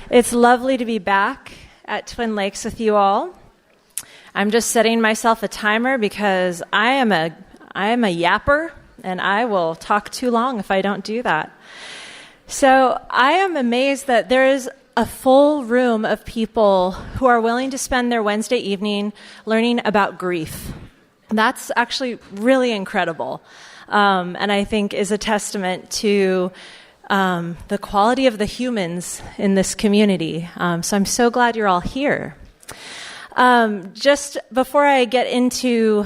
It's lovely to be back at Twin Lakes with you all. I'm just setting myself a timer because I am a yapper, and I will talk too long if I don't do that. So I am amazed that there is a full room of people who are willing to spend their Wednesday evening learning about grief. That's actually really incredible, and I think is a testament to the quality of the humans in this community. So I'm so glad you're all here. Just before I get into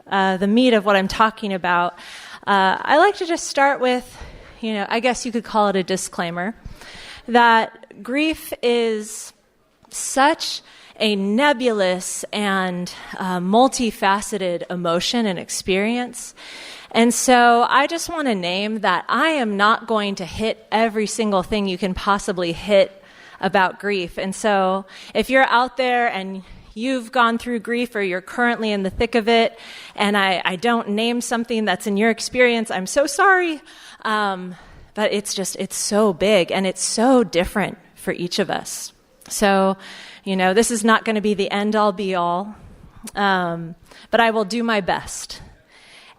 the meat of what I'm talking about, I like to just start with, I guess you could call it a disclaimer, that grief is such a nebulous and multifaceted emotion and experience. And so I just want to name that I am not going to hit every single thing you can possibly hit about grief. And so if you're out there and you've gone through grief or you're currently in the thick of it, and I don't name something that's in your experience, I'm so sorry. But it's so big and it's so different for each of us. So, this is not going to be the end-all be-all, but I will do my best.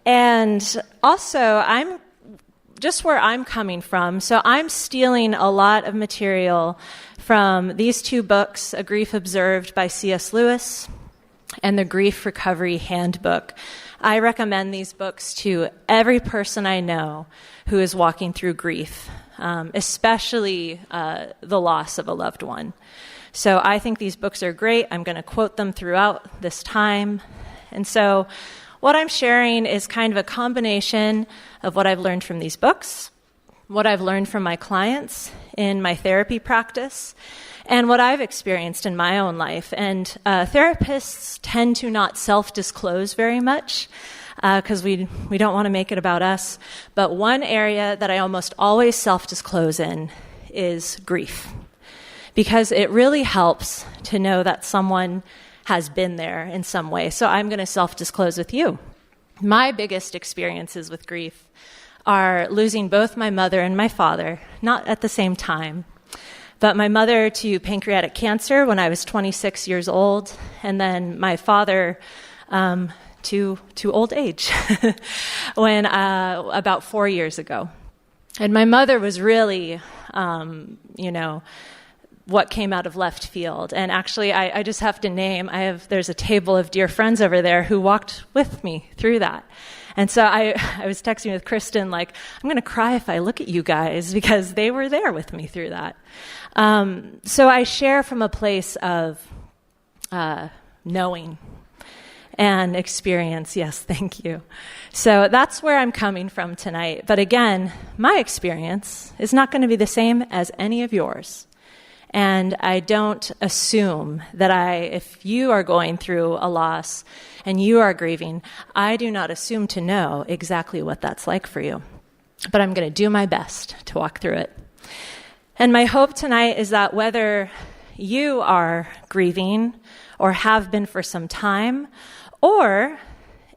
And also, I'm just where I'm coming from. So I'm stealing a lot of material from these two books, A Grief Observed by C.S. Lewis and The Grief Recovery Handbook. I recommend these books to every person I know who is walking through grief, especially the loss of a loved one. So I think these books are great. I'm going to quote them throughout this time. And so what I'm sharing is kind of a combination of what I've learned from these books, what I've learned from my clients in my therapy practice, and what I've experienced in my own life. And therapists tend to not self-disclose very much because we don't want to make it about us. But one area that I almost always self-disclose in is grief, because it really helps to know that someone has been there in some way. So I'm going to self-disclose with you. My biggest experiences with grief are losing both my mother and my father, not at the same time, but my mother to pancreatic cancer when I was 26 years old, and then my father to old age when about 4 years ago. And my mother was really, what came out of left field. And actually, I just have to name, there's a table of dear friends over there who walked with me through that. And so I was texting with Kristen, I'm going to cry if I look at you guys, because they were there with me through that. So I share from a place of knowing and experience. Yes, thank you. So that's where I'm coming from tonight. But again, my experience is not going to be the same as any of yours. And I don't assume that if you are going through a loss and you are grieving, I do not assume to know exactly what that's like for you. But I'm going to do my best to walk through it. And my hope tonight is that whether you are grieving or have been for some time, or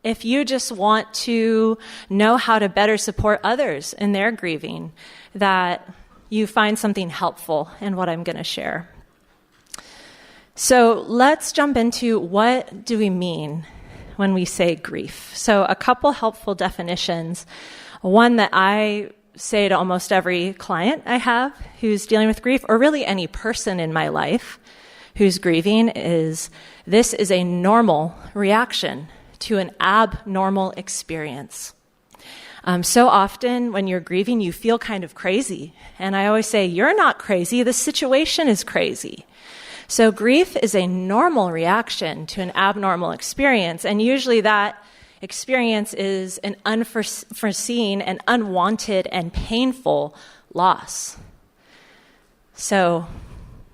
if you just want to know how to better support others in their grieving, that you find something helpful in what I'm going to share. So let's jump into what do we mean when we say grief. So a couple helpful definitions. One that I say to almost every client I have who's dealing with grief, or really any person in my life who's grieving, is this is a normal reaction to an abnormal experience. So often when you're grieving, you feel kind of crazy. And I always say, you're not crazy, the situation is crazy. So grief is a normal reaction to an abnormal experience. And usually that experience is an unforeseen and unwanted and painful loss. So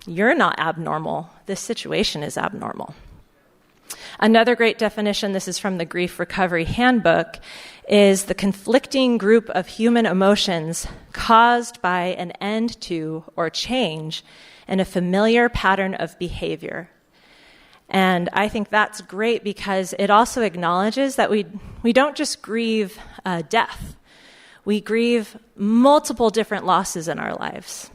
you're not abnormal, this situation is abnormal. Another great definition, this is from the Grief Recovery Handbook, is the conflicting group of human emotions caused by an end to or change in a familiar pattern of behavior. And I think that's great because it also acknowledges that we don't just grieve death. We grieve multiple different losses in our lives.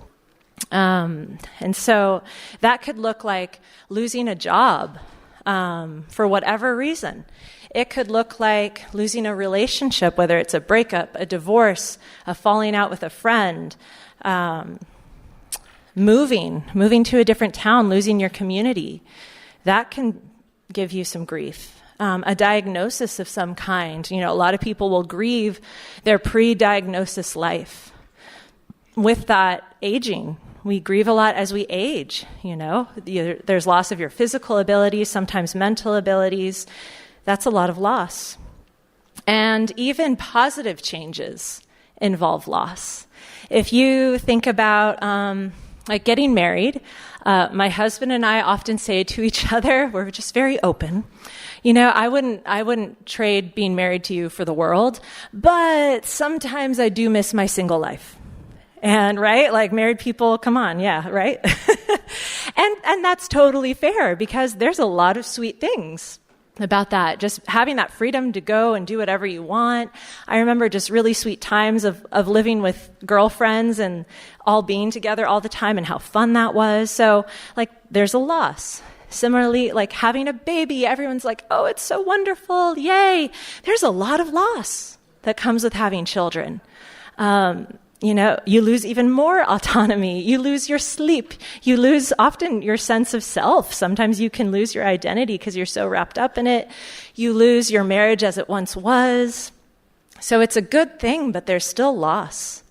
And so that could look like losing a job for whatever reason. It could look like losing a relationship, whether it's a breakup, a divorce, a falling out with a friend, moving to a different town, losing your community. That can give you some grief. A diagnosis of some kind. A lot of people will grieve their pre-diagnosis life. With that, aging. We grieve a lot as we age, There's loss of your physical abilities, sometimes mental abilities. That's a lot of loss. And even positive changes involve loss. If you think about like getting married, my husband and I often say to each other, we're just very open. I wouldn't trade being married to you for the world, but sometimes I do miss my single life. And right, like married people, come on, yeah, right? and that's totally fair because there's a lot of sweet things about that. Just having that freedom to go and do whatever you want. I remember just really sweet times of living with girlfriends and all being together all the time and how fun that was. So like there's a loss. Similarly, like having a baby, everyone's like, oh, it's so wonderful, yay. There's a lot of loss that comes with having children. You lose even more autonomy. You lose your sleep. You lose often your sense of self. Sometimes you can lose your identity because you're so wrapped up in it. You lose your marriage as it once was. So it's a good thing, but there's still loss.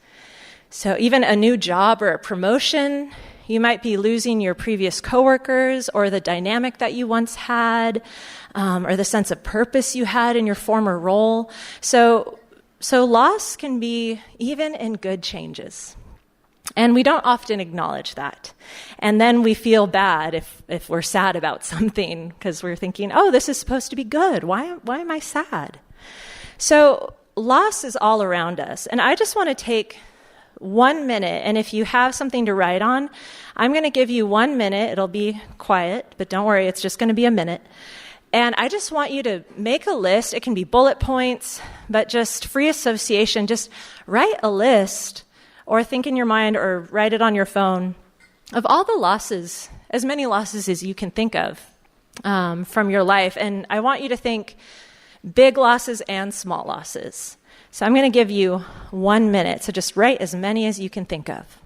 So even a new job or a promotion, you might be losing your previous coworkers or the dynamic that you once had, or the sense of purpose you had in your former role. So loss can be even in good changes. And we don't often acknowledge that. And then we feel bad if we're sad about something because we're thinking, oh, this is supposed to be good. Why am I sad? So loss is all around us. And I just want to take 1 minute. And if you have something to write on, I'm going to give you 1 minute. It'll be quiet, but don't worry, it's just going to be a minute. And I just want you to make a list. It can be bullet points, but just free association. Just write a list or think in your mind or write it on your phone of all the losses, as many losses as you can think of from your life. And I want you to think big losses and small losses. So I'm going to give you 1 minute. So just write as many as you can think of.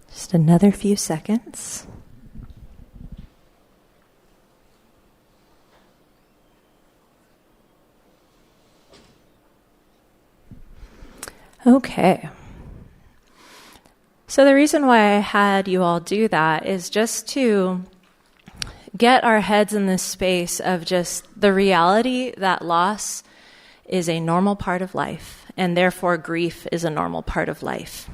Just another few seconds. Okay. So the reason why I had you all do that is just to get our heads in this space of just the reality that loss is a normal part of life, and therefore grief is a normal part of life.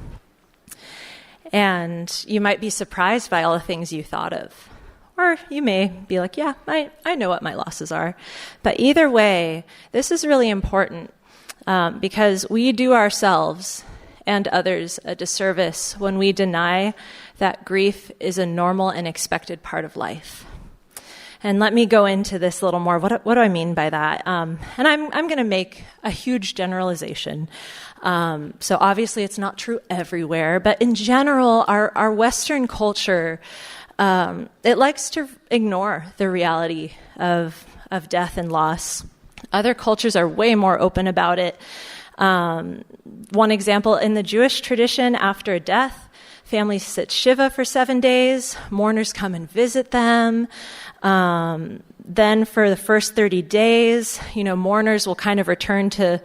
And you might be surprised by all the things you thought of. Or you may be like, yeah, I know what my losses are. But either way, this is really important because we do ourselves and others a disservice when we deny that grief is a normal and expected part of life. And let me go into this a little more. What do I mean by that? And I'm going to make a huge generalization. So obviously it's not true everywhere, but in general, our Western culture, it likes to ignore the reality of death and loss. Other cultures are way more open about it. One example, in the Jewish tradition, after a death, families sit Shiva for 7 days. Mourners come and visit them. Then for the first 30 days, mourners will kind of return to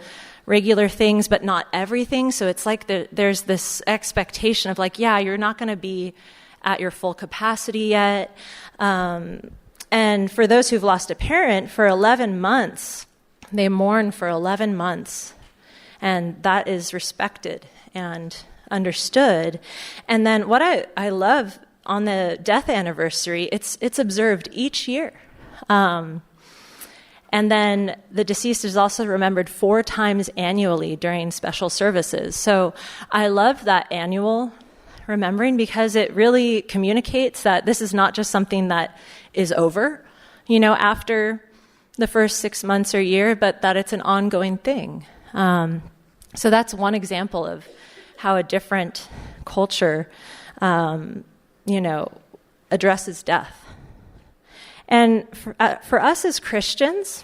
regular things, but not everything. So it's like there's this expectation of like, yeah, you're not going to be at your full capacity yet. And for those who've lost a parent, for 11 months, they mourn for 11 months. And that is respected and understood. And then what I love on the death anniversary, it's observed each year. And then the deceased is also remembered 4 times annually during special services. So I love that annual remembering because it really communicates that this is not just something that is over, after the first 6 months or year, but that it's an ongoing thing. So that's one example of how a different culture, addresses death. And for us as Christians,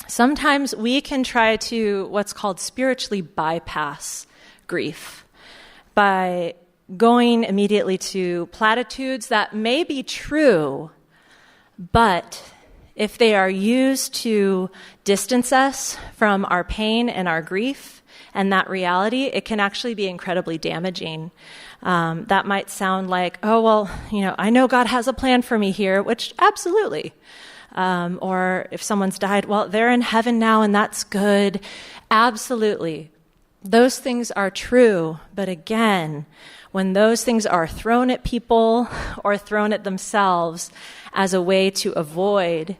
sometimes we can try to what's called spiritually bypass grief by going immediately to platitudes that may be true, but if they are used to distance us from our pain and our grief and that reality, it can actually be incredibly damaging. That might sound like, oh, well, I know God has a plan for me here, which absolutely. Or if someone's died, well, they're in heaven now and that's good. Absolutely. Those things are true. But again, when those things are thrown at people or thrown at themselves as a way to avoid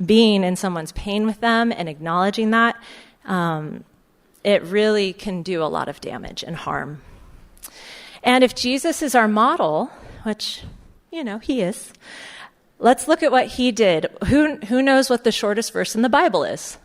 being in someone's pain with them and acknowledging that, it really can do a lot of damage and harm. And if Jesus is our model, which, he is, let's look at what he did. Who knows what the shortest verse in the Bible is?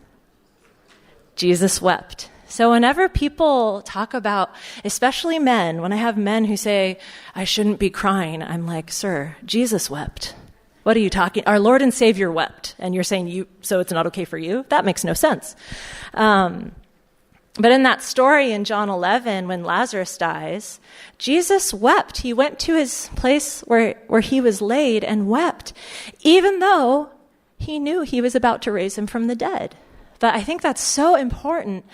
Jesus wept. So whenever people talk about, especially men, when I have men who say, I shouldn't be crying, I'm like, sir, Jesus wept. What are you talking? Our Lord and Savior wept. And you're saying so it's not okay for you? That makes no sense. But in that story in John 11, when Lazarus dies, Jesus wept. He went to his place where he was laid and wept, even though he knew he was about to raise him from the dead. But I think that's so important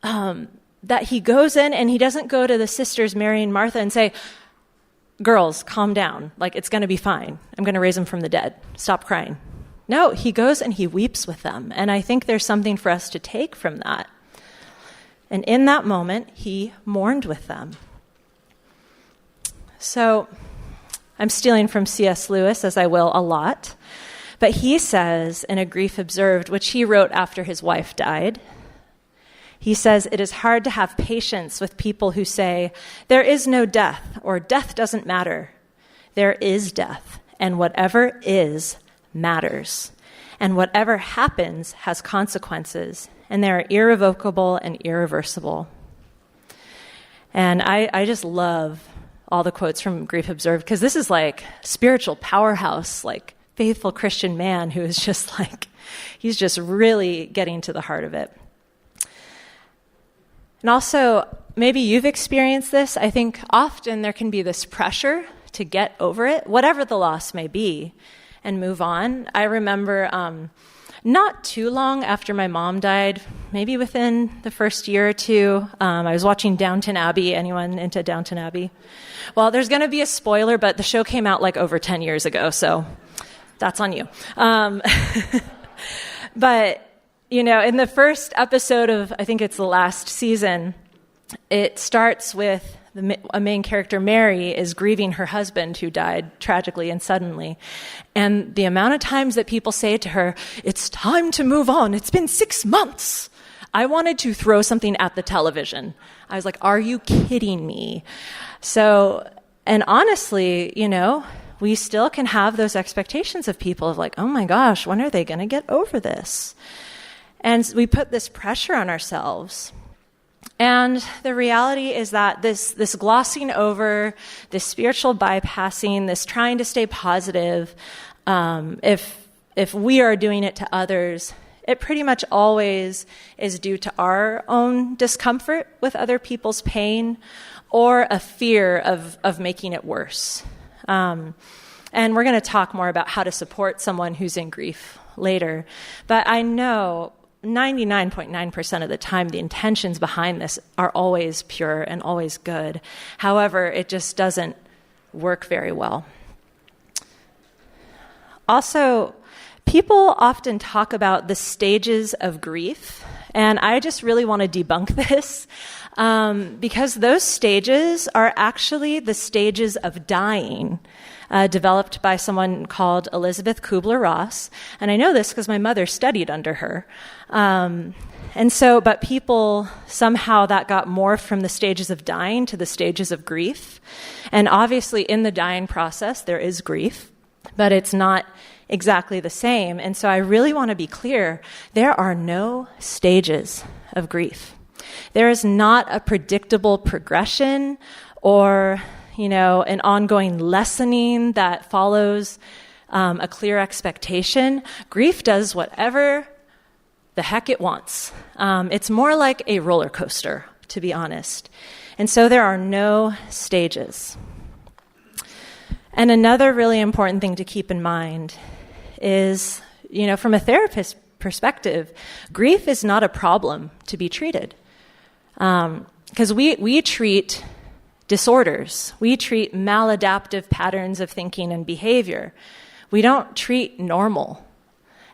that he goes in and he doesn't go to the sisters, Mary and Martha, and say, girls, calm down. Like, it's going to be fine. I'm going to raise him from the dead. Stop crying. No, he goes and he weeps with them. And I think there's something for us to take from that. And in that moment, he mourned with them. So I'm stealing from C.S. Lewis, as I will a lot. But he says in A Grief Observed, which he wrote after his wife died, he says, it is hard to have patience with people who say, there is no death, or death doesn't matter. There is death, and whatever is matters. And whatever happens has consequences, and they are irrevocable and irreversible. And I just love all the quotes from Grief Observed, because this is like spiritual powerhouse, like faithful Christian man who is just like, he's just really getting to the heart of it. And also, maybe you've experienced this. I think often there can be this pressure to get over it, whatever the loss may be, and move on. I remember not too long after my mom died, maybe within the first year or two, I was watching Downton Abbey. Anyone into Downton Abbey? Well, there's going to be a spoiler, but the show came out like over 10 years ago, so that's on you. But in the first episode of, I think it's the last season, it starts with a main character, Mary, is grieving her husband who died tragically and suddenly. And the amount of times that people say to her, it's time to move on. It's been 6 months. I wanted to throw something at the television. I was like, are you kidding me? So, and honestly, we still can have those expectations of people of like, oh my gosh, when are they going to get over this? And we put this pressure on ourselves. And the reality is that this glossing over, this spiritual bypassing, this trying to stay positive, if we are doing it to others, it pretty much always is due to our own discomfort with other people's pain or a fear of making it worse. And we're going to talk more about how to support someone who's in grief later. But I know 99.9% of the time, the intentions behind this are always pure and always good. However, it just doesn't work very well. Also, people often talk about the stages of grief, and I just really want to debunk this because those stages are actually the stages of dying, developed by someone called Elizabeth Kubler-Ross. And I know this because my mother studied under her. But people, somehow that got morphed from the stages of dying to the stages of grief. And obviously in the dying process, there is grief, but it's not exactly the same. And so I really want to be clear, there are no stages of grief. There is not a predictable progression or, an ongoing lessening that follows a clear expectation. Grief does whatever the heck it wants. It's more like a roller coaster, to be honest. And so there are no stages. And another really important thing to keep in mind is, from a therapist perspective, grief is not a problem to be treated. Because we treat disorders. We treat maladaptive patterns of thinking and behavior. We don't treat normal.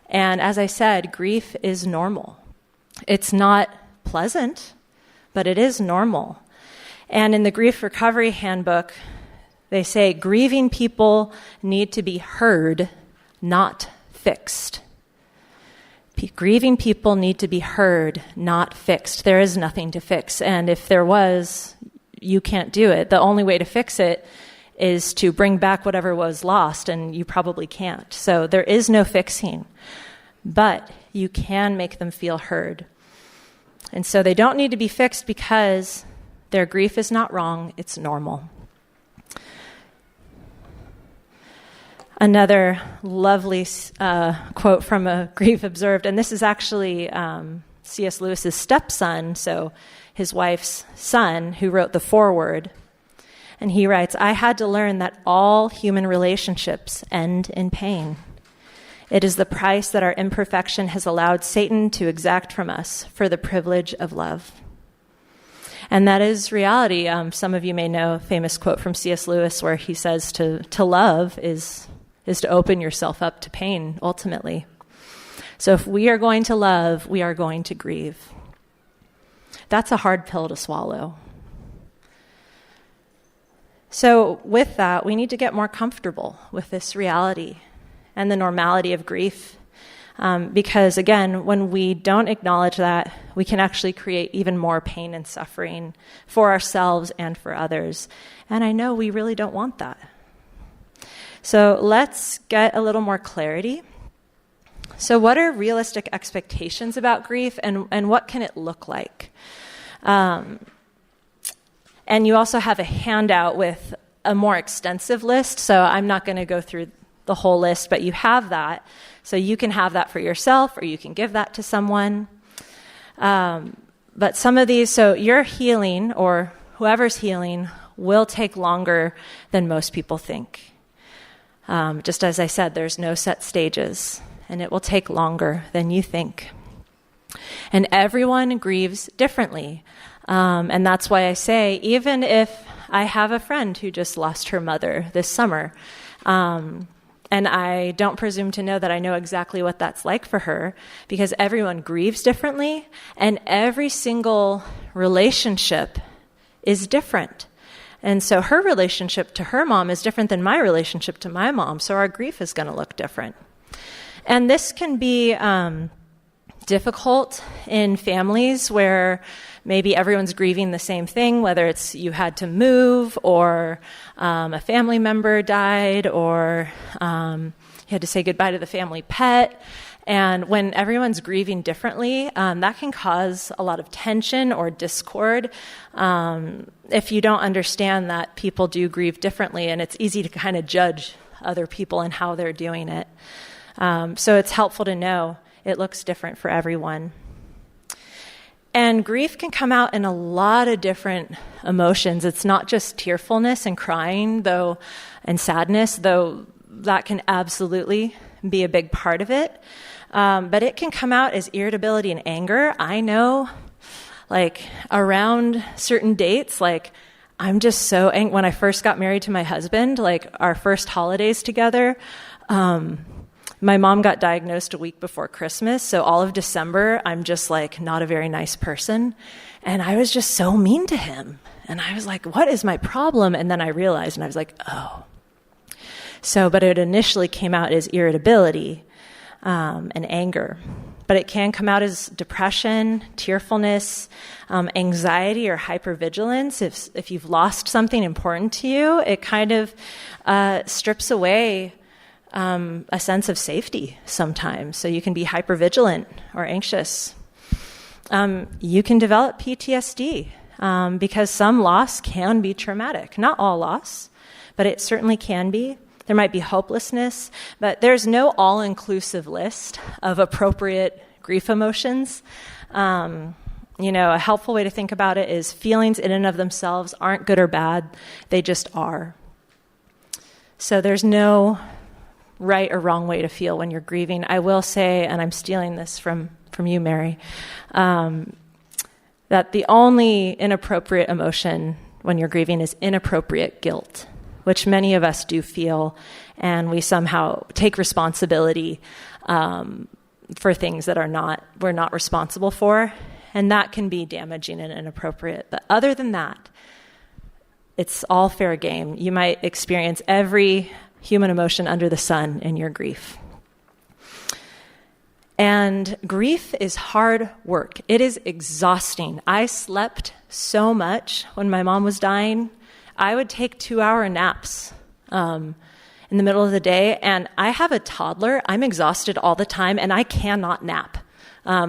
And as I said, grief is normal. It's not pleasant, but it is normal. And in the Grief Recovery Handbook, they say grieving people need to be heard, not fixed. Grieving people need to be heard, not fixed. There is nothing to fix. And if there was, you can't do it. The only way to fix it is to bring back whatever was lost, and you probably can't. So there is no fixing. But you can make them feel heard. And so they don't need to be fixed because their grief is not wrong, it's normal. Another lovely quote from a Grief Observed, and this is actually C.S. Lewis's stepson, so his wife's son, who wrote the foreword. And he writes, "I had to learn that all human relationships end in pain. It is the price that our imperfection has allowed Satan to exact from us for the privilege of love." And that is reality. Some of you may know a famous quote from C.S. Lewis where he says to love is to open yourself up to pain, ultimately. So if we are going to love, we are going to grieve. That's a hard pill to swallow. So with that, we need to get more comfortable with this reality and the normality of grief. Because again, when we don't acknowledge that, we can actually create even more pain and suffering for ourselves and for others. And I know we really don't want that. So let's get a little more clarity. So what are realistic expectations about grief, and what can it look like? And you also have a handout with a more extensive list, so I'm not going to go through the whole list, but you have that. So you can have that for yourself, or you can give that to someone. But some of these, so your healing, or whoever's healing, will take longer than most people think. Just as I said, there's no set stages, and it will take longer than you think. And everyone grieves differently. And that's why I say, even if I have a friend who just lost her mother this summer, and I don't presume to know that I know exactly what that's like for her, because everyone grieves differently, and every single relationship is different. And so her relationship to her mom is different than my relationship to my mom, so our grief is going to look different. And this can be difficult in families where maybe everyone's grieving the same thing, whether it's you had to move, or a family member died, or you had to say goodbye to the family pet. And when everyone's grieving differently, that can cause a lot of tension or discord if you don't understand that people do grieve differently, and it's easy to kind of judge other people and how they're doing it. So it's helpful to know it looks different for everyone. And grief can come out in a lot of different emotions. It's not just tearfulness and crying, though, and sadness, though that can absolutely be a big part of it. But it can come out as irritability and anger. I know, around certain dates, I'm just so angry. When I first got married to my husband, like our first holidays together, my mom got diagnosed a week before Christmas, so all of December, I'm just like not a very nice person. And I was just so mean to him. And I was like, what is my problem? And then I realized, and I was like, oh. So, but it initially came out as irritability and anger. But it can come out as depression, tearfulness, anxiety, or hypervigilance. If you've lost something important to you, it kind of strips away a sense of safety sometimes. So you can be hypervigilant or anxious. You can develop PTSD because some loss can be traumatic. Not all loss, but it certainly can be. There might be hopelessness, but there's no all-inclusive list of appropriate grief emotions. A helpful way to think about it is feelings in and of themselves aren't good or bad. They just are. So there's no right or wrong way to feel when you're grieving. I will say, and I'm stealing this from you, Mary, that the only inappropriate emotion when you're grieving is inappropriate guilt, which many of us do feel, and we somehow take responsibility for things that we're not responsible for, and that can be damaging and inappropriate. But other than that, it's all fair game. You might experience every human emotion under the sun in your grief. And grief is hard work. It is exhausting. I slept so much when my mom was dying. I would take 2-hour naps in the middle of the day, and I have a toddler. I'm exhausted all the time, and I cannot nap.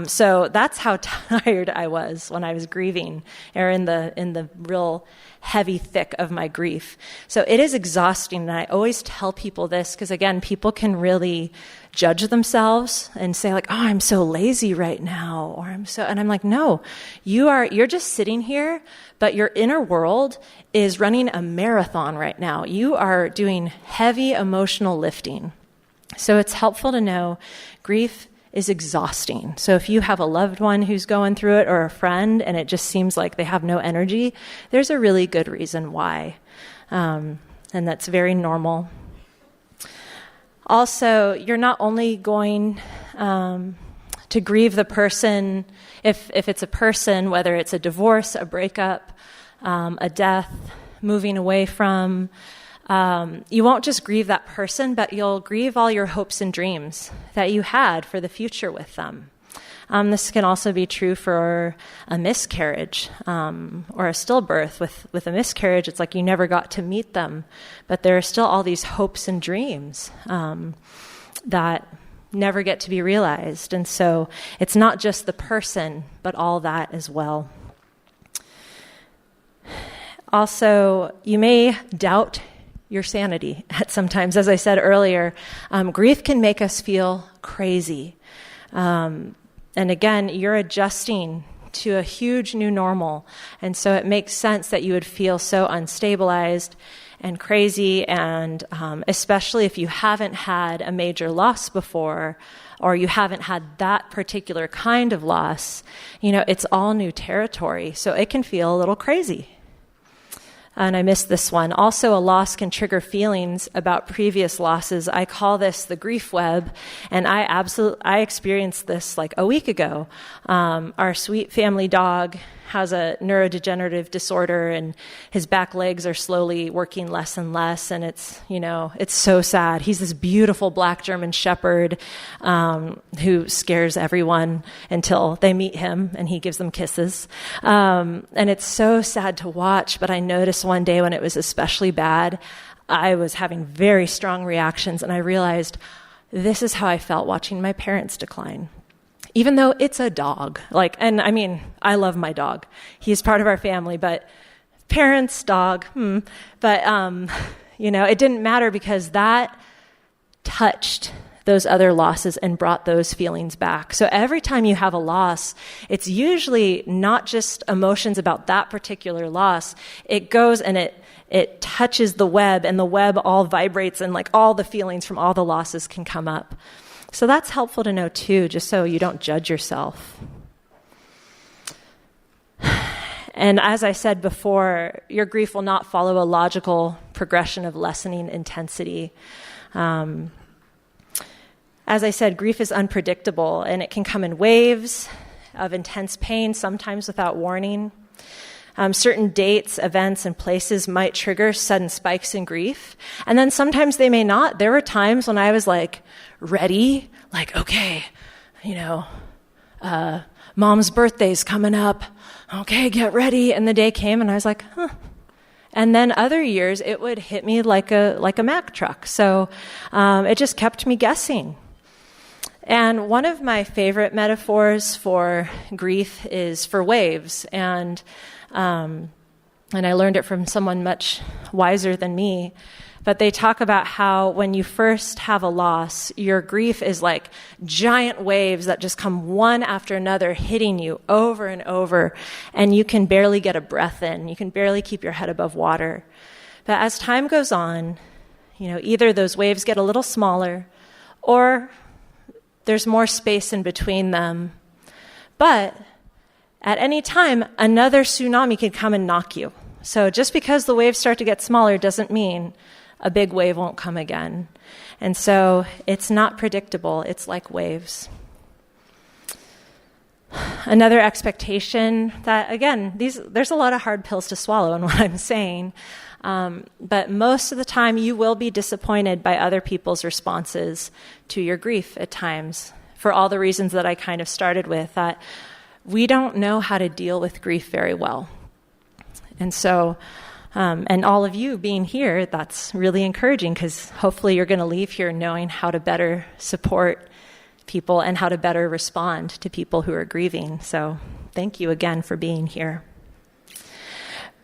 So that's how tired I was when I was grieving, or in the real heavy thick of my grief. So it is exhausting, and I always tell people this because, again, people can really judge themselves and say like, "Oh, I'm so lazy right now," and I'm like, "No, you're just sitting here, but your inner world is running a marathon right now. You are doing heavy emotional lifting." So it's helpful to know grief is exhausting. So if you have a loved one who's going through it or a friend and it just seems like they have no energy, there's a really good reason why. And that's very normal. Also, you're not only going to grieve the person, if it's a person, whether it's a divorce, a breakup, a death, moving away from, you won't just grieve that person, but you'll grieve all your hopes and dreams that you had for the future with them. This can also be true for a miscarriage or a stillbirth. With a miscarriage, it's like you never got to meet them, but there are still all these hopes and dreams that never get to be realized. And so it's not just the person, but all that as well. Also, you may doubt your sanity at sometimes. As I said earlier, grief can make us feel crazy. And again, you're adjusting to a huge new normal. And so it makes sense that you would feel so unstabilized and crazy, and especially if you haven't had a major loss before, or you haven't had that particular kind of loss, it's all new territory. So it can feel a little crazy. And I missed this one. Also, a loss can trigger feelings about previous losses. I call this the grief web, and I experienced this like a week ago. Our sweet family dog has a neurodegenerative disorder, and his back legs are slowly working less and less, and it's so sad. He's this beautiful black German shepherd who scares everyone until they meet him, and he gives them kisses. And it's so sad to watch, but I noticed one day when it was especially bad, I was having very strong reactions, and I realized this is how I felt watching my parents decline. Even though it's a dog, I love my dog. He's part of our family, but parents, dog, But, it didn't matter because that touched those other losses and brought those feelings back. So every time you have a loss, it's usually not just emotions about that particular loss. It goes and it touches the web, and the web all vibrates, and like all the feelings from all the losses can come up. So that's helpful to know too, just so you don't judge yourself. And as I said before, your grief will not follow a logical progression of lessening intensity. As I said, grief is unpredictable, and it can come in waves of intense pain, sometimes without warning. Certain dates, events, and places might trigger sudden spikes in grief, and then sometimes they may not. There were times when I was ready, okay, Mom's birthday's coming up. Okay, get ready. And the day came, and I was like, huh. And then other years, it would hit me like a Mack truck. So it just kept me guessing. And one of my favorite metaphors for grief is for waves. And I learned it from someone much wiser than me. But they talk about how when you first have a loss, your grief is like giant waves that just come one after another, hitting you over and over, and you can barely get a breath in. You can barely keep your head above water. But as time goes on, either those waves get a little smaller, or there's more space in between them. But at any time, another tsunami can come and knock you. So just because the waves start to get smaller doesn't mean a big wave won't come again. And so it's not predictable. It's like waves. Another expectation that, again, there's a lot of hard pills to swallow in what I'm saying. But most of the time you will be disappointed by other people's responses to your grief at times, for all the reasons that I kind of started with, that we don't know how to deal with grief very well. And so, and all of you being here, that's really encouraging, because hopefully you're going to leave here knowing how to better support people and how to better respond to people who are grieving. So thank you again for being here.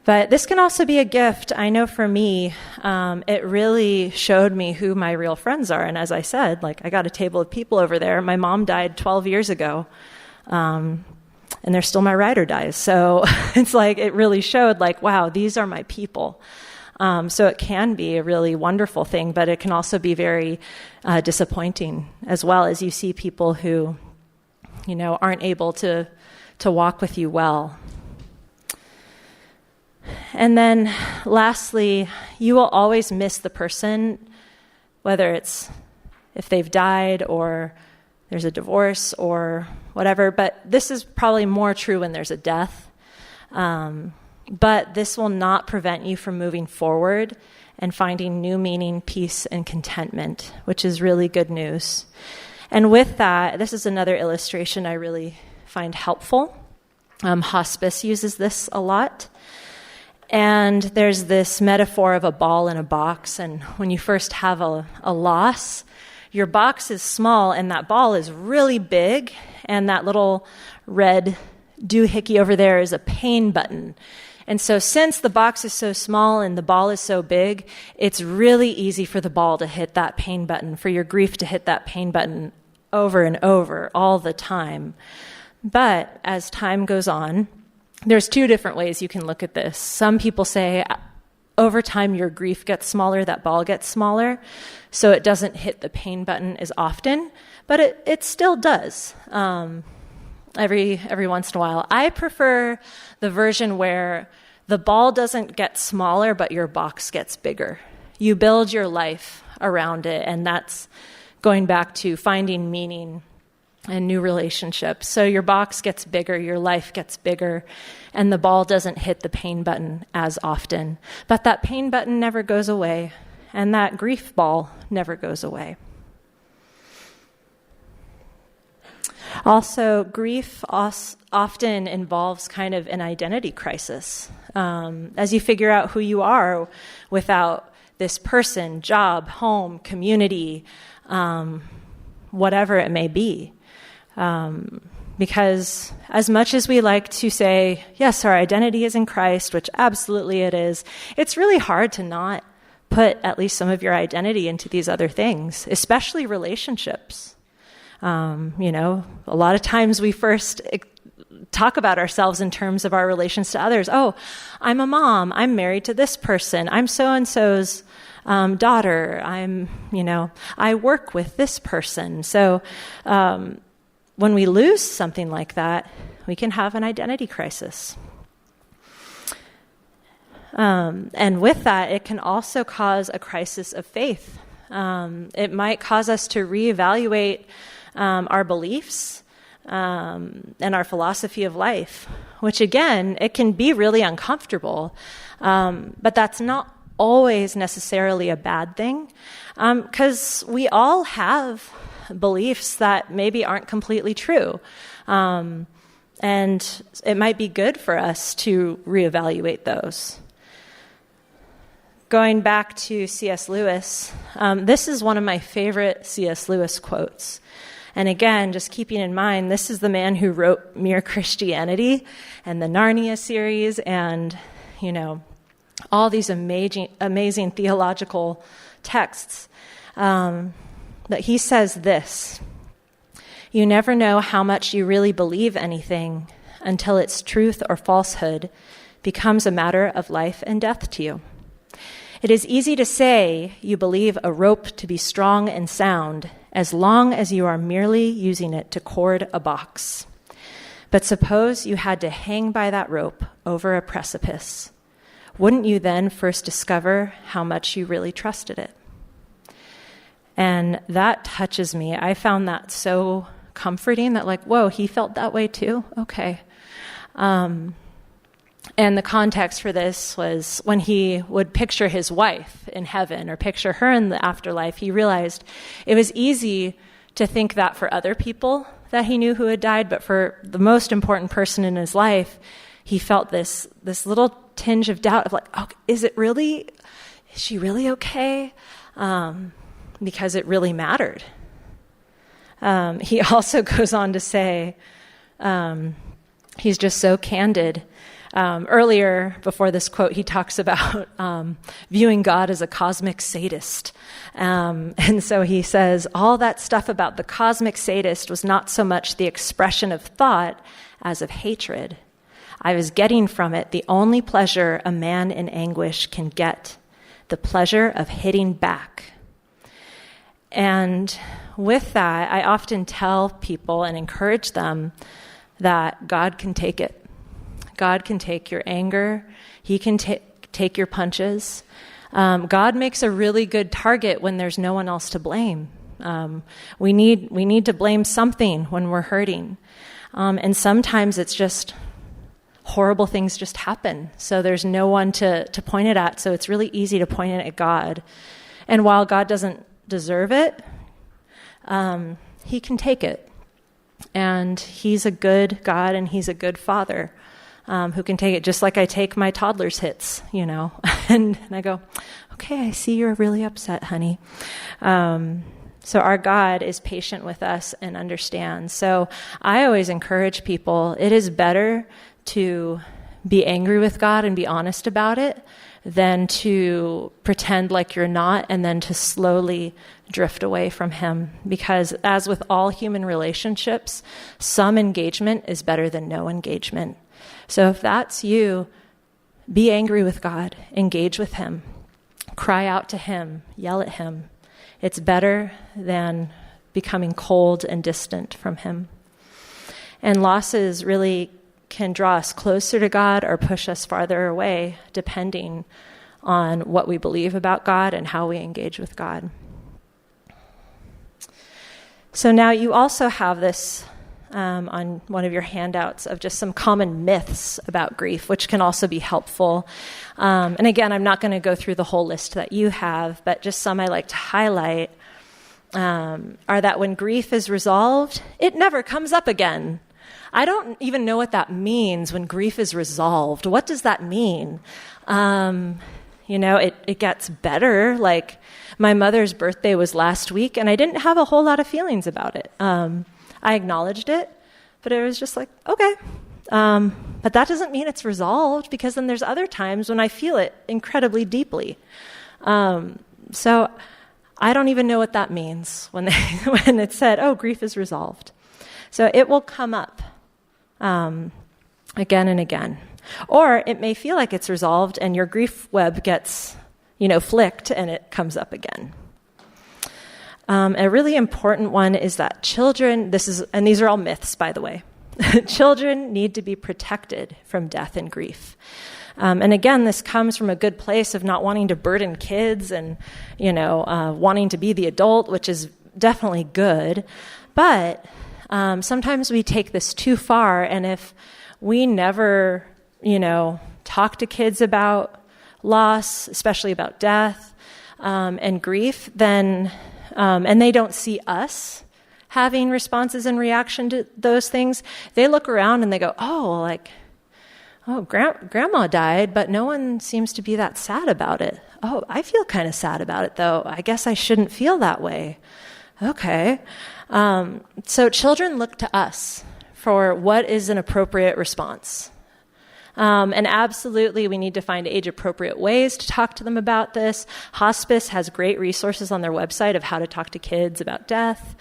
But this can also be a gift. I know for me, it really showed me who my real friends are. And as I said, I got a table of people over there. My mom died 12 years ago. And they're still my ride or dies. So it's it really showed wow, these are my people. So it can be a really wonderful thing, but it can also be very disappointing as well, as you see people who, aren't able to walk with you well. And then lastly, you will always miss the person, whether it's if they've died or there's a divorce or whatever, but this is probably more true when there's a death. But this will not prevent you from moving forward and finding new meaning, peace, and contentment, which is really good news. And with that, this is another illustration I really find helpful. Hospice uses this a lot. And there's this metaphor of a ball in a box, and when you first have a loss, your box is small and that ball is really big, and that little red doohickey over there is a pain button. And so since the box is so small and the ball is so big, it's really easy for the ball to hit that pain button, for your grief to hit that pain button over and over all the time. But as time goes on, there's two different ways you can look at this. Some people say over time your grief gets smaller, that ball gets smaller, so it doesn't hit the pain button as often, but it still does every once in a while. I prefer the version where the ball doesn't get smaller, but your box gets bigger. You build your life around it, and that's going back to finding meaning and new relationships. So your box gets bigger, your life gets bigger, and the ball doesn't hit the pain button as often. But that pain button never goes away, and that grief ball never goes away. Also, grief often involves kind of an identity crisis. As you figure out who you are without this person, job, home, community, whatever it may be. Because as much as we like to say, yes, our identity is in Christ, which absolutely it is, it's really hard to not put at least some of your identity into these other things, especially relationships. A lot of times we first talk about ourselves in terms of our relations to others. Oh, I'm a mom. I'm married to this person. I'm so-and-so's daughter. I work with this person. So, when we lose something like that, we can have an identity crisis. And with that, it can also cause a crisis of faith. It might cause us to reevaluate our beliefs and our philosophy of life, which again, it can be really uncomfortable. But that's not always necessarily a bad thing, because we all have beliefs that maybe aren't completely true. And it might be good for us to reevaluate those. Going back to C.S. Lewis, this is one of my favorite C.S. Lewis quotes. And again, just keeping in mind, this is the man who wrote Mere Christianity and the Narnia series and, all these amazing theological texts. But he says this: "You never know how much you really believe anything until its truth or falsehood becomes a matter of life and death to you. It is easy to say you believe a rope to be strong and sound as long as you are merely using it to cord a box. But suppose you had to hang by that rope over a precipice. Wouldn't you then first discover how much you really trusted it?" And that touches me. I found that so comforting that whoa, he felt that way too? Okay. And the context for this was when he would picture his wife in heaven or picture her in the afterlife, he realized it was easy to think that for other people that he knew who had died, but for the most important person in his life, he felt this little tinge of doubt of is she really okay? Because it really mattered. He also goes on to say, he's just so candid. Earlier, before this quote, he talks about viewing God as a cosmic sadist. And so he says, all that stuff about the cosmic sadist was not so much the expression of thought as of hatred. I was getting from it the only pleasure a man in anguish can get, the pleasure of hitting back. And with that, I often tell people and encourage them that God can take it. God can take your anger. He can take your punches. God makes a really good target when there's no one else to blame. We need to blame something when we're hurting. And sometimes it's just horrible things just happen. So there's no one to point it at. So it's really easy to point it at God. And while God doesn't deserve it, he can take it. And he's a good God and he's a good father. Who can take it, just like I take my toddler's hits, and I go, okay, I see you're really upset, honey. So our God is patient with us and understands. So I always encourage people, it is better to be angry with God and be honest about it than to pretend like you're not and then to slowly drift away from him. Because as with all human relationships, some engagement is better than no engagement. So if that's you, be angry with God, engage with him, cry out to him, yell at him. It's better than becoming cold and distant from him. And losses really can draw us closer to God or push us farther away, depending on what we believe about God and how we engage with God. So now you also have this on one of your handouts of just some common myths about grief, which can also be helpful. And again, I'm not going to go through the whole list that you have, but just some I like to highlight are that when grief is resolved, it never comes up again. I don't even know what that means when grief is resolved. What does that mean? It gets better. Like my mother's birthday was last week, and I didn't have a whole lot of feelings about it. I acknowledged it, but it was just like, okay. But that doesn't mean it's resolved, because then there's other times when I feel it incredibly deeply. So I don't even know what that means when it said, oh, grief is resolved. So it will come up again and again. Or it may feel like it's resolved and your grief web gets, flicked and it comes up again. A really important one is that children, and these are all myths, by the way, children need to be protected from death and grief. And again, this comes from a good place of not wanting to burden kids and, wanting to be the adult, which is definitely good. But sometimes we take this too far, and if we never, talk to kids about loss, especially about death and grief, then and they don't see us having responses in reaction to those things, they look around and they go, grandma died, but no one seems to be that sad about it. Oh, I feel kind of sad about it, though. I guess I shouldn't feel that way. Okay. So children look to us for what is an appropriate response. And absolutely, we need to find age-appropriate ways to talk to them about this. Hospice has great resources on their website of how to talk to kids about death.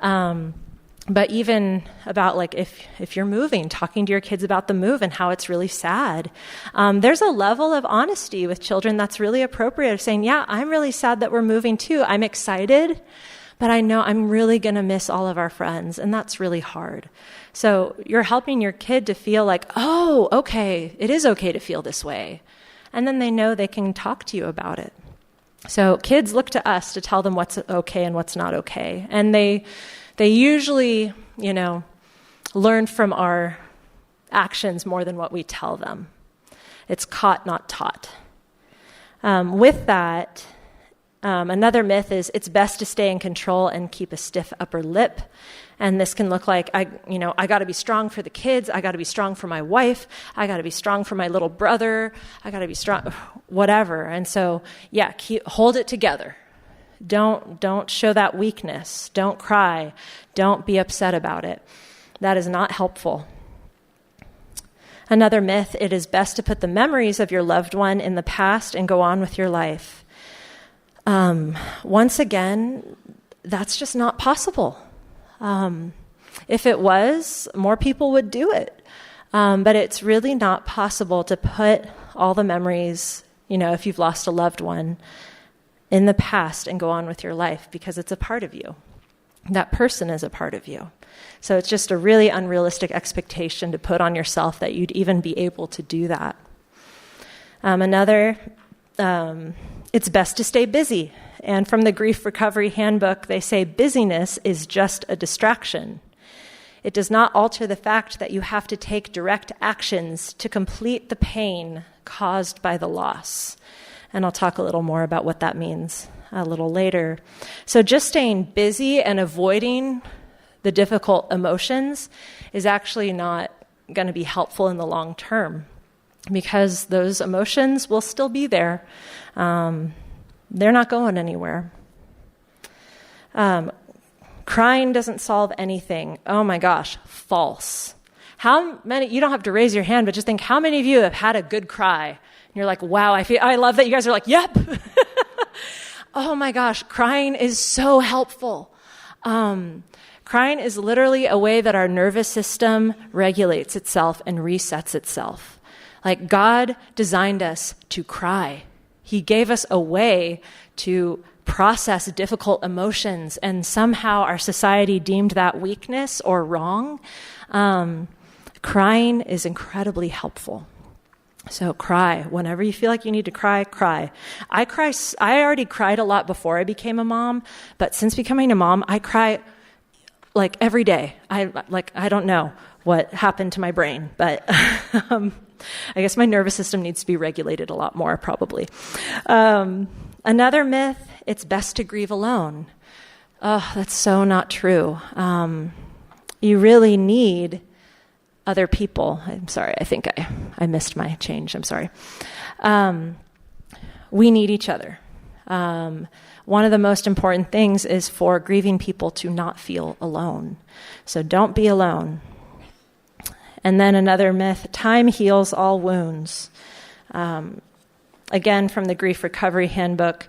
But even about if you're moving, talking to your kids about the move and how it's really sad. There's a level of honesty with children that's really appropriate of saying, yeah, I'm really sad that we're moving too. I'm excited, but I know I'm really going to miss all of our friends, and that's really hard. So you're helping your kid to feel like, oh, okay, it is okay to feel this way. And then they know they can talk to you about it. So kids look to us to tell them what's okay and what's not okay. And they usually, learn from our actions more than what we tell them. It's caught, not taught. With that, another myth is it's best to stay in control and keep a stiff upper lip. And this can look like, I got to be strong for the kids. I got to be strong for my wife. I got to be strong for my little brother. I got to be strong, whatever. And so, hold it together. Don't show that weakness. Don't cry. Don't be upset about it. That is not helpful. Another myth, it is best to put the memories of your loved one in the past and go on with your life. Once again, that's just not possible. If it was, more people would do it. But it's really not possible to put all the memories, if you've lost a loved one, in the past and go on with your life, because it's a part of you. That person is a part of you. So it's just a really unrealistic expectation to put on yourself that you'd even be able to do that. It's best to stay busy. And from the Grief Recovery Handbook, they say busyness is just a distraction. It does not alter the fact that you have to take direct actions to complete the pain caused by the loss. And I'll talk a little more about what that means a little later. So just staying busy and avoiding the difficult emotions is actually not going to be helpful in the long term, because those emotions will still be there. They're not going anywhere. Crying doesn't solve anything. Oh my gosh, false. How many, you don't have to raise your hand, but just think, how many of you have had a good cry? And you're like, wow, I love that you guys are like, yep. Oh my gosh, crying is so helpful. Crying is literally a way that our nervous system regulates itself and resets itself. Like, God designed us to cry. He gave us a way to process difficult emotions, and somehow our society deemed that weakness or wrong. Crying is incredibly helpful. So cry. Whenever you feel like you need to cry, cry. I already cried a lot before I became a mom, but since becoming a mom, I cry like every day. I don't know what happened to my brain, but I guess my nervous system needs to be regulated a lot more, probably. Another myth, it's best to grieve alone. Oh, that's so not true. You really need other people. I'm sorry, I think I missed my change. I'm sorry. We need each other. One of the most important things is for grieving people to not feel alone. So don't be alone. And then another myth, time heals all wounds. Again, from the Grief Recovery Handbook,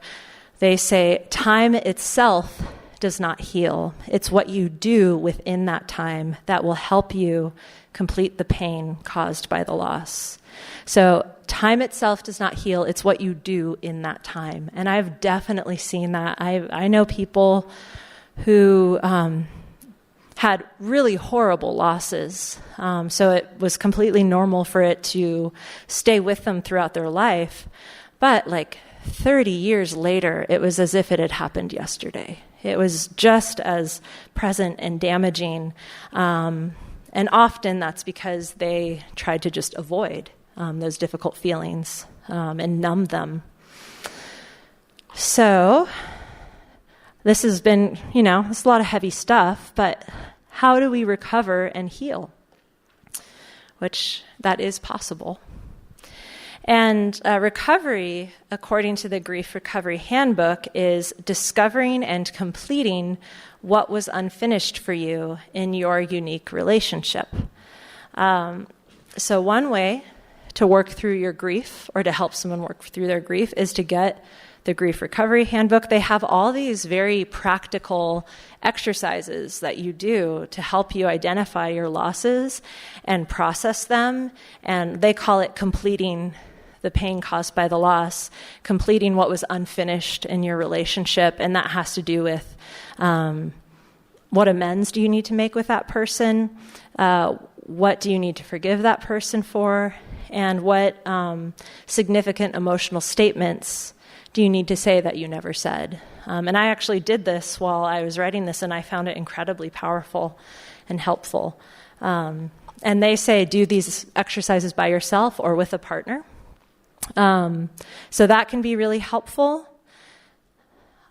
they say time itself does not heal. It's what you do within that time that will help you complete the pain caused by the loss. So time itself does not heal. It's what you do in that time. And I've definitely seen that. I know people who had really horrible losses. So it was completely normal for it to stay with them throughout their life. But like 30 years later, it was as if it had happened yesterday. It was just as present and damaging. And often that's because they tried to just avoid those difficult feelings and numb them. So this has been, it's a lot of heavy stuff, but how do we recover and heal? Which that is possible. And recovery, according to the Grief Recovery Handbook, is discovering and completing what was unfinished for you in your unique relationship. So one way to work through your grief, or to help someone work through their grief, is to get the Grief Recovery Handbook. They have all these very practical exercises that you do to help you identify your losses and process them. And they call it completing the pain caused by the loss, completing what was unfinished in your relationship. And that has to do with what amends do you need to make with that person? What do you need to forgive that person for? And what significant emotional statements do you need to say that you never said? And I actually did this while I was writing this, and I found it incredibly powerful and helpful. And they say do these exercises by yourself or with a partner. So that can be really helpful.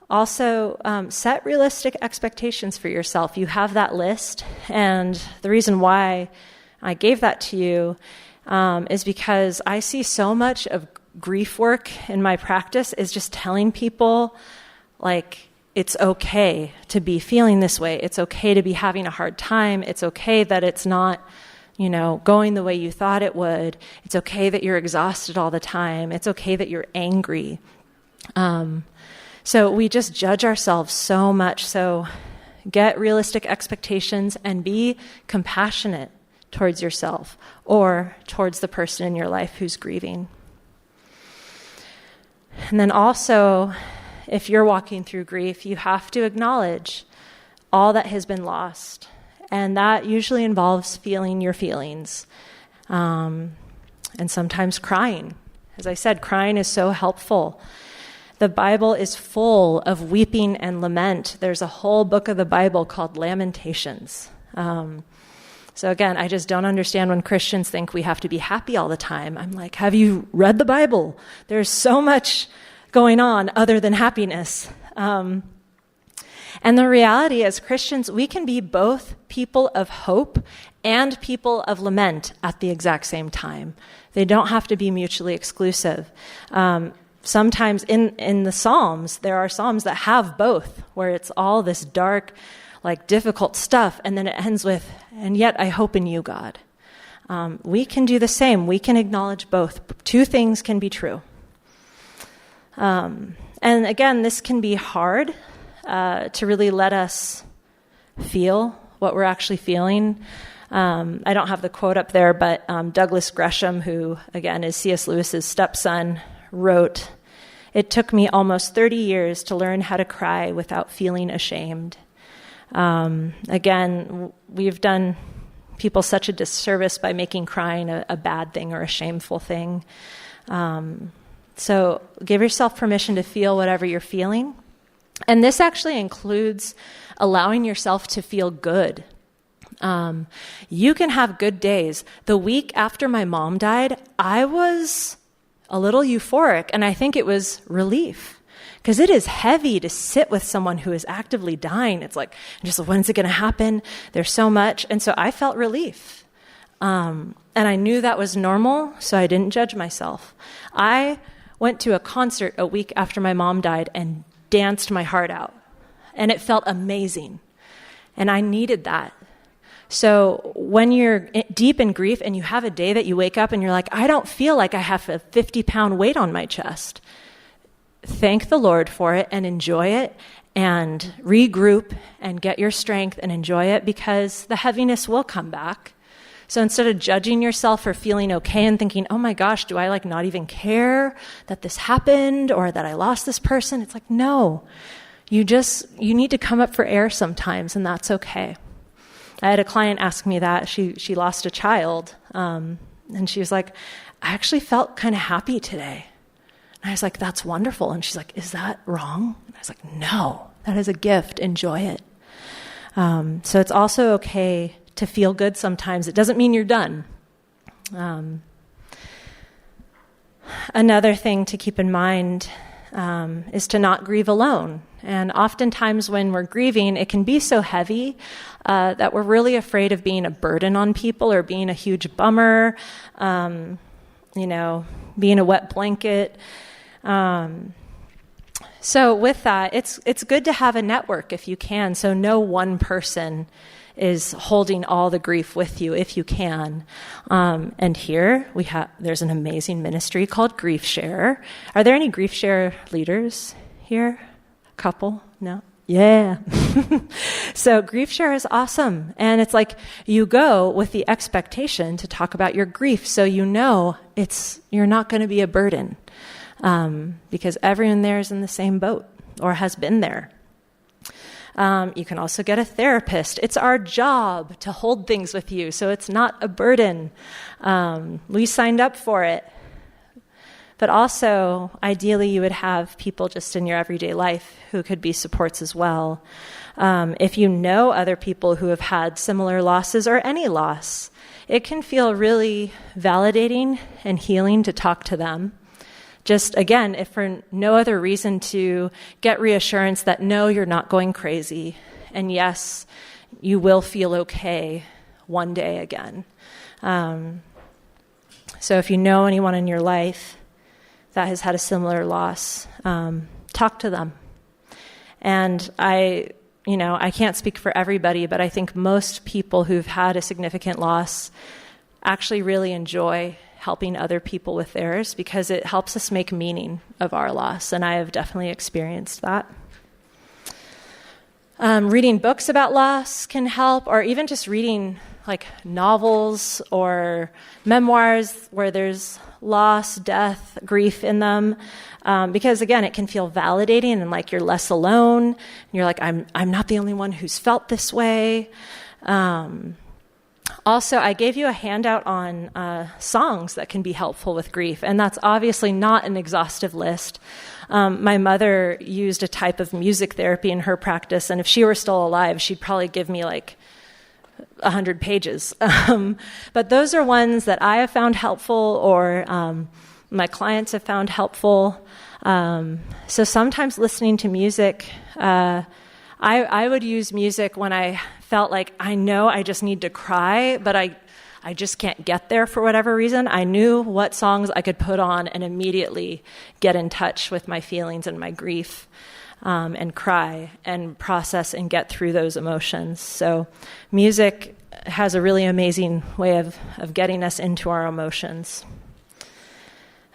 Also, set realistic expectations for yourself. You have that list, and the reason why I gave that to you is because I see so much of grief work in my practice is just telling people, like, it's okay to be feeling this way. It's okay to be having a hard time. It's okay that it's not, going the way you thought it would. It's okay that you're exhausted all the time. It's okay that you're angry. So we just judge ourselves so much. So get realistic expectations and be compassionate towards yourself or towards the person in your life who's grieving. And then also, if you're walking through grief, you have to acknowledge all that has been lost. And that usually involves feeling your feelings and sometimes crying. As I said, crying is so helpful. The Bible is full of weeping and lament. There's a whole book of the Bible called Lamentations. So again, I just don't understand when Christians think we have to be happy all the time. I'm like, have you read the Bible? There's so much going on other than happiness. And the reality as Christians, we can be both people of hope and people of lament at the exact same time. They don't have to be mutually exclusive. Sometimes in the Psalms, there are Psalms that have both, where it's all this dark, difficult stuff, and then it ends with, and yet I hope in you, God. We can do the same. We can acknowledge both. Two things can be true. And again, this can be hard to really let us feel what we're actually feeling. I don't have the quote up there, but Douglas Gresham, who, again, is C.S. Lewis's stepson, wrote, "It took me almost 30 years to learn how to cry without feeling ashamed." Again, we've done people such a disservice by making crying a bad thing or a shameful thing. So give yourself permission to feel whatever you're feeling. And this actually includes allowing yourself to feel good. You can have good days. The week after my mom died, I was a little euphoric, and I think it was relief. Because it is heavy to sit with someone who is actively dying. It's like, just when's it going to happen? There's so much. And so I felt relief. And I knew that was normal, so I didn't judge myself. I went to a concert a week after my mom died and danced my heart out. And it felt amazing. And I needed that. So when you're deep in grief and you have a day that you wake up and you're like, I don't feel like I have a 50-pound weight on my chest, thank the Lord for it and enjoy it and regroup and get your strength and enjoy it, because the heaviness will come back. So instead of judging yourself for feeling okay and thinking, oh my gosh, do I not even care that this happened or that I lost this person? It's like, no, you need to come up for air sometimes, and that's okay. I had a client ask me that. She lost a child, and she was like, I actually felt kind of happy today. And I was like, that's wonderful. And she's like, is that wrong? And I was like, no, that is a gift. Enjoy it. So it's also okay to feel good sometimes. It doesn't mean you're done. Another thing to keep in mind is to not grieve alone. And oftentimes when we're grieving, it can be so heavy that we're really afraid of being a burden on people or being a huge bummer, being a wet blanket. So with that, it's good to have a network if you can, so no one person is holding all the grief with you if you can. And here there's an amazing ministry called Grief Share. Are there any Grief Share leaders here? A couple? No? Yeah. So Grief Share is awesome. And it's like you go with the expectation to talk about your grief, so you know you're not going to be a burden, because everyone there is in the same boat or has been there. You can also get a therapist. It's our job to hold things with you, so it's not a burden. We signed up for it. But also, ideally, you would have people just in your everyday life who could be supports as well. If you know other people who have had similar losses or any loss, it can feel really validating and healing to talk to them. Just, again, if for no other reason, to get reassurance that no, you're not going crazy, and yes, you will feel okay one day again. So if you know anyone in your life that has had a similar loss, talk to them. And I can't speak for everybody, but I think most people who've had a significant loss actually really enjoy helping other people with theirs, because it helps us make meaning of our loss, and I have definitely experienced that. Reading books about loss can help, or even just reading like novels or memoirs where there's loss, death, grief in them, because again, it can feel validating and like you're less alone. And you're like, I'm not the only one who's felt this way. Also, I gave you a handout on songs that can be helpful with grief, and that's obviously not an exhaustive list. My mother used a type of music therapy in her practice, and if she were still alive, she'd probably give me like 100 pages. But those are ones that I have found helpful, or my clients have found helpful. So sometimes listening to music, I would use music when I felt like I know I just need to cry, but I just can't get there for whatever reason. I knew what songs I could put on and immediately get in touch with my feelings and my grief, and cry and process and get through those emotions. So music has a really amazing way of getting us into our emotions.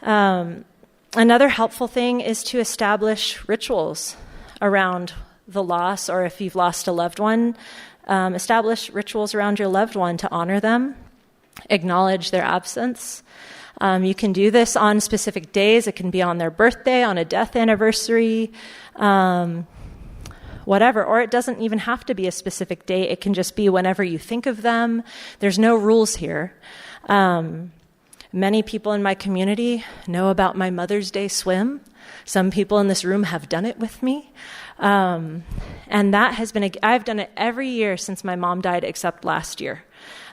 Another helpful thing is to establish rituals around the loss, or if you've lost a loved one, establish rituals around your loved one to honor them, acknowledge their absence. You can do this on specific days. It can be on their birthday, on a death anniversary, whatever. Or it doesn't even have to be a specific date. It can just be whenever you think of them. There's no rules here. Many people in my community know about my Mother's Day swim. Some people in this room have done it with me. And that has been, I've done it every year since my mom died, except last year.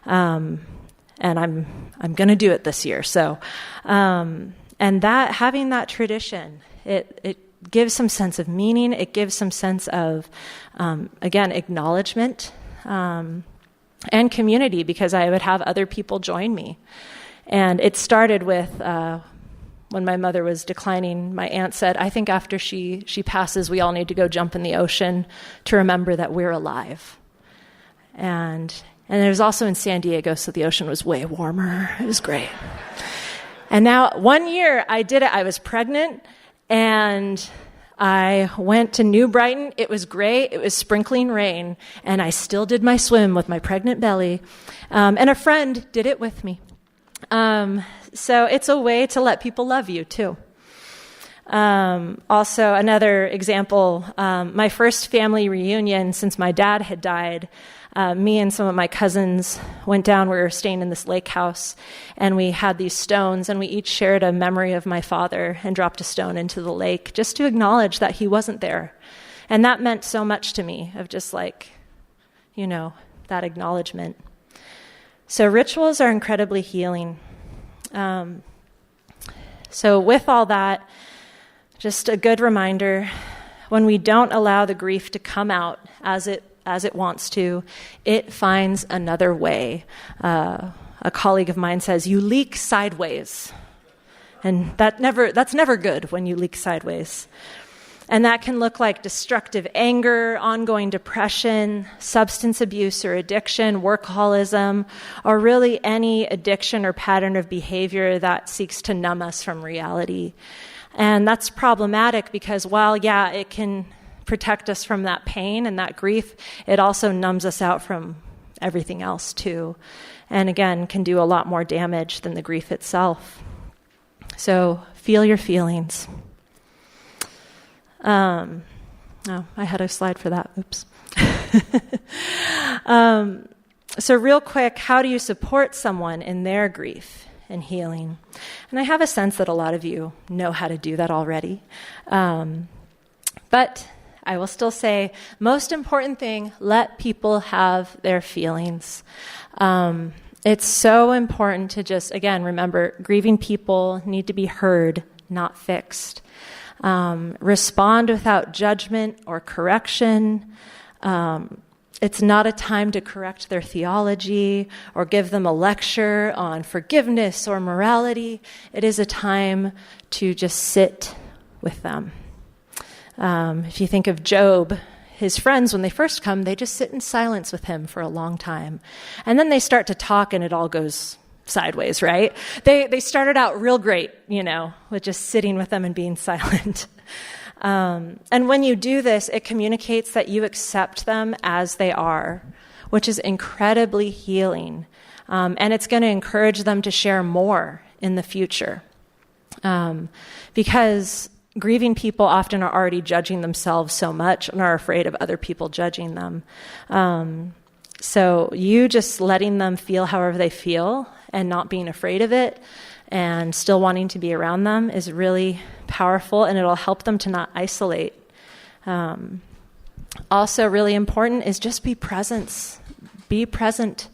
And I'm going to do it this year. So, and that, having that tradition, it gives some sense of meaning. It gives some sense of, again, acknowledgement, and community, because I would have other people join me. And it started with, when my mother was declining, my aunt said, I think after she passes, we all need to go jump in the ocean to remember that we're alive. And it was also in San Diego, so the ocean was way warmer. It was great. And now, one year I did it. I was pregnant, and I went to New Brighton. It was great. It was sprinkling rain, and I still did my swim with my pregnant belly. And a friend did it with me. So it's a way to let people love you, too. Also, another example, my first family reunion since my dad had died, Me and some of my cousins went down. We were staying in this lake house, and we had these stones, and we each shared a memory of my father and dropped a stone into the lake just to acknowledge that he wasn't there. And that meant so much to me, of just like, that acknowledgement. So rituals are incredibly healing. So with all that, just a good reminder, when we don't allow the grief to come out as it wants to, it finds another way. A colleague of mine says, you leak sideways. And that's never good when you leak sideways. And that can look like destructive anger, ongoing depression, substance abuse or addiction, workaholism, or really any addiction or pattern of behavior that seeks to numb us from reality. And that's problematic because while, it can protect us from that pain and that grief, it also numbs us out from everything else too. And again, can do a lot more damage than the grief itself. So feel your feelings. I had a slide for that. Oops. So real quick, how do you support someone in their grief and healing? And I have a sense that a lot of you know how to do that already. But I will still say, most important thing, let people have their feelings. It's so important to just, again, remember, grieving people need to be heard, not fixed. Respond without judgment or correction. It's not a time to correct their theology or give them a lecture on forgiveness or morality. It is a time to just sit with them. If you think of Job, his friends, when they first come, they just sit in silence with him for a long time. And then they start to talk and it all goes sideways, right? They started out real great, with just sitting with them and being silent. And when you do this, it communicates that you accept them as they are, which is incredibly healing. And it's going to encourage them to share more in the future. Because grieving people often are already judging themselves so much and are afraid of other people judging them. So you just letting them feel however they feel and not being afraid of it and still wanting to be around them is really powerful, and it'll help them to not isolate. Also really important is just be present. Be present.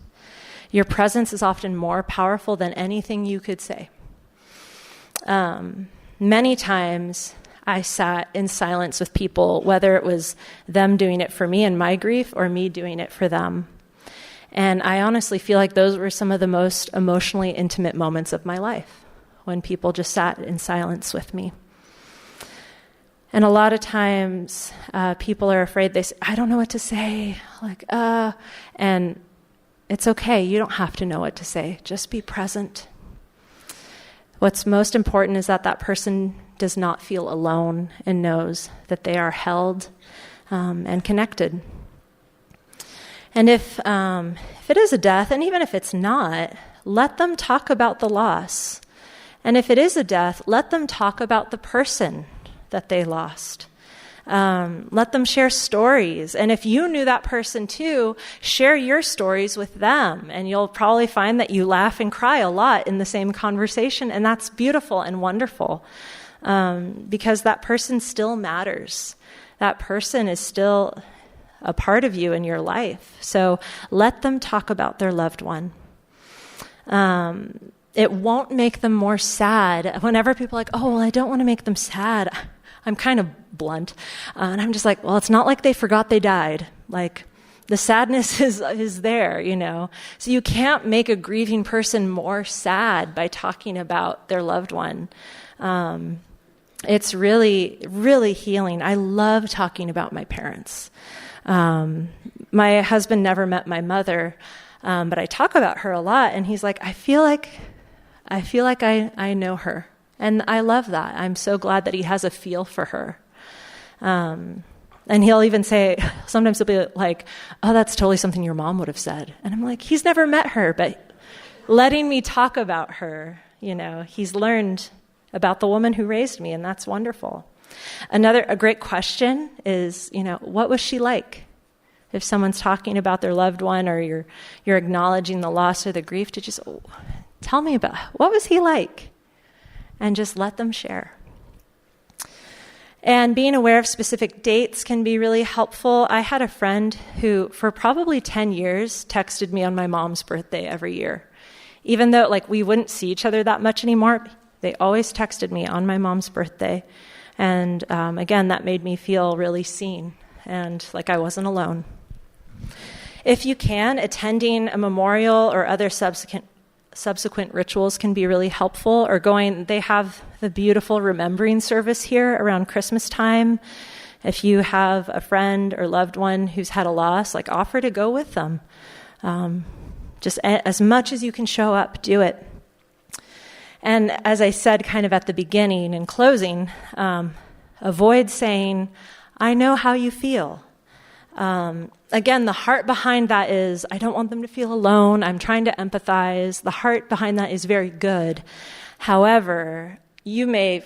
Your presence is often more powerful than anything you could say. Many times I sat in silence with people, whether it was them doing it for me in my grief or me doing it for them. And I honestly feel like those were some of the most emotionally intimate moments of my life, when people just sat in silence with me. And a lot of times people are afraid. They say, I don't know what to say. And it's okay. You don't have to know what to say. Just be present. What's most important is that that person does not feel alone and knows that they are held and connected. And if it is a death, and even if it's not, let them talk about the loss. And if it is a death, let them talk about the person that they lost. Let them share stories. And if you knew that person too, share your stories with them. And you'll probably find that you laugh and cry a lot in the same conversation. And that's beautiful and wonderful because that person still matters. That person is still a part of you in your life. So let them talk about their loved one. It won't make them more sad. Whenever people are like, oh, well, I don't want to make them sad, I'm kind of blunt. And I'm just like, well, it's not like they forgot they died. Like, the sadness is there, So you can't make a grieving person more sad by talking about their loved one. It's really, really healing. I love talking about my parents. My husband never met my mother, but I talk about her a lot, and he's like, I feel like I know her. And I love that. I'm so glad that he has a feel for her. And he'll even say, sometimes he'll be like, oh, that's totally something your mom would have said. And I'm like, he's never met her, but letting me talk about her, he's learned about the woman who raised me, and that's wonderful. A great question is, what was she like? If someone's talking about their loved one or you're acknowledging the loss or the grief, to just tell me about what was he like? And just let them share. And being aware of specific dates can be really helpful. I had a friend who, for probably 10 years, texted me on my mom's birthday every year. Even though we wouldn't see each other that much anymore, they always texted me on my mom's birthday. And again, that made me feel really seen and like I wasn't alone. If you can, attending a memorial or other subsequent rituals can be really helpful, or they have the beautiful remembering service here around Christmas time. If you have a friend or loved one who's had a loss, offer to go with them. Just as much as you can show up, do it. And as I said kind of at the beginning and closing, avoid saying, I know how you feel. Again, the heart behind that is, I don't want them to feel alone. I'm trying to empathize. The heart behind that is very good. However, you may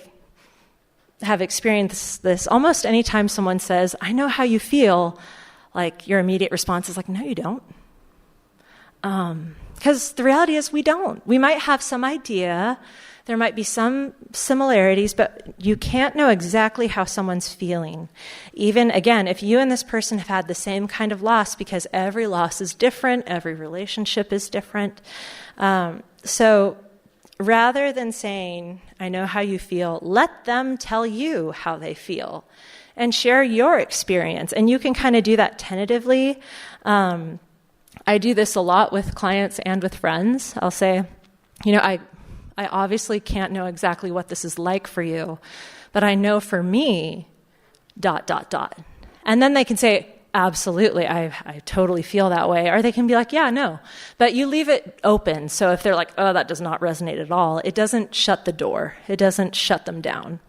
have experienced this almost anytime someone says, I know how you feel, your immediate response is no, you don't. Because the reality is we don't. We might have some idea. There might be some similarities, but you can't know exactly how someone's feeling. Even, again, if you and this person have had the same kind of loss, because every loss is different, every relationship is different. So rather than saying, I know how you feel, let them tell you how they feel and share your experience. And you can kind of do that tentatively. I do this a lot with clients and with friends. I'll say, I obviously can't know exactly what this is like for you, but I know for me, ... And then they can say, absolutely, I totally feel that way. Or they can be like, yeah, no. But you leave it open. So if they're like, oh, that does not resonate at all, it doesn't shut the door. It doesn't shut them down.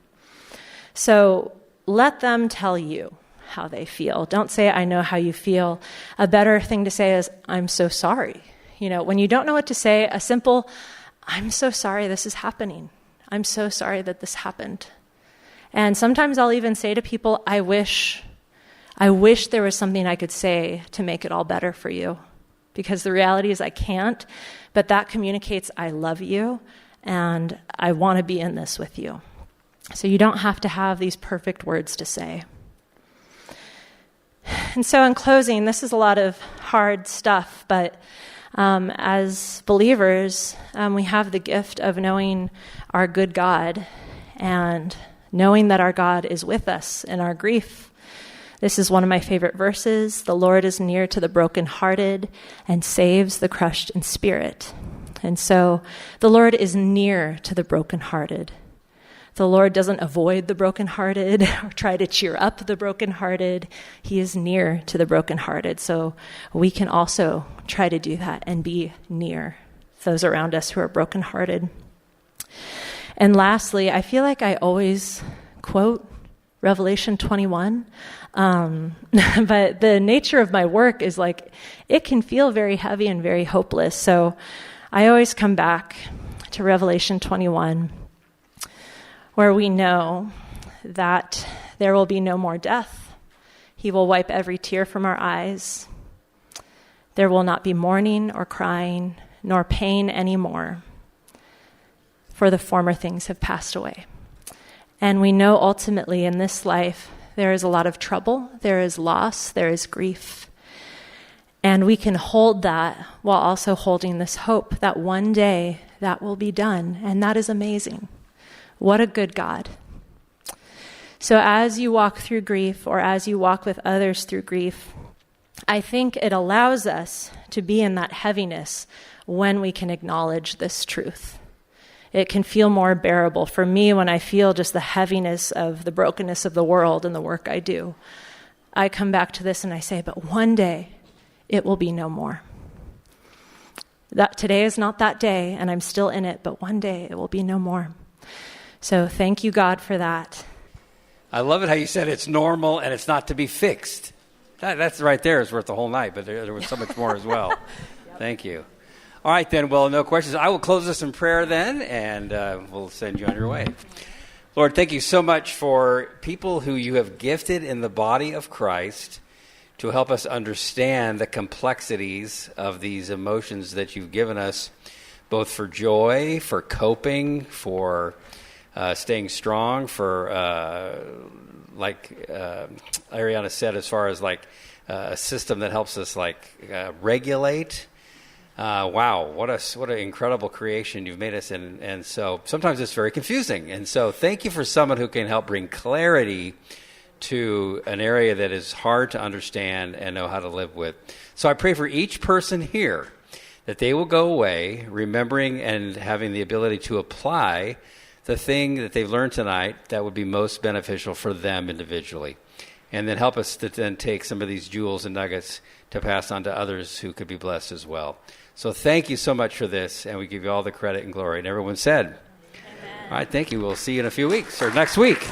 So let them tell you how they feel. Don't say, I know how you feel. A better thing to say is, I'm so sorry. When you don't know what to say, a simple, I'm so sorry this is happening. I'm so sorry that this happened. And sometimes I'll even say to people, I wish there was something I could say to make it all better for you. Because the reality is I can't, but that communicates I love you and I want to be in this with you. So you don't have to have these perfect words to say. And so in closing, this is a lot of hard stuff, but as believers, we have the gift of knowing our good God and knowing that our God is with us in our grief. This is one of my favorite verses. The Lord is near to the brokenhearted and saves the crushed in spirit. And so the Lord is near to the brokenhearted. The Lord doesn't avoid the brokenhearted or try to cheer up the brokenhearted. He is near to the brokenhearted. So we can also try to do that and be near those around us who are brokenhearted. And lastly, I feel like I always quote Revelation 21. But the nature of my work is it can feel very heavy and very hopeless. So I always come back to Revelation 21. Where we know that there will be no more death. He will wipe every tear from our eyes. There will not be mourning or crying, nor pain anymore, for the former things have passed away. And we know ultimately in this life, there is a lot of trouble, there is loss, there is grief. And we can hold that while also holding this hope that one day that will be done, and that is amazing. What a good God. So as you walk through grief or as you walk with others through grief, I think it allows us to be in that heaviness when we can acknowledge this truth. It can feel more bearable. For me, when I feel just the heaviness of the brokenness of the world and the work I do, I come back to this and I say, but one day it will be no more. That today is not that day and I'm still in it, but one day it will be no more. So thank you, God, for that. I love it how you said it's normal and it's not to be fixed. That's right there is worth the whole night, but there was so much more as well. Yep. Thank you. All right, then. Well, no questions. I will close this in prayer then, and we'll send you on your way. Lord, thank you so much for people who you have gifted in the body of Christ to help us understand the complexities of these emotions that you've given us, both for joy, for coping, for staying strong, for, like Ariana said, as far as like a system that helps us like regulate. Wow, what an incredible creation you've made us in. And so sometimes it's very confusing. And so thank you for someone who can help bring clarity to an area that is hard to understand and know how to live with. So I pray for each person here that they will go away remembering and having the ability to apply the thing that they've learned tonight that would be most beneficial for them individually. And then help us to then take some of these jewels and nuggets to pass on to others who could be blessed as well. So thank you so much for this, and we give you all the credit and glory. And everyone said, Amen. All right, thank you. We'll see you in a few weeks or next week.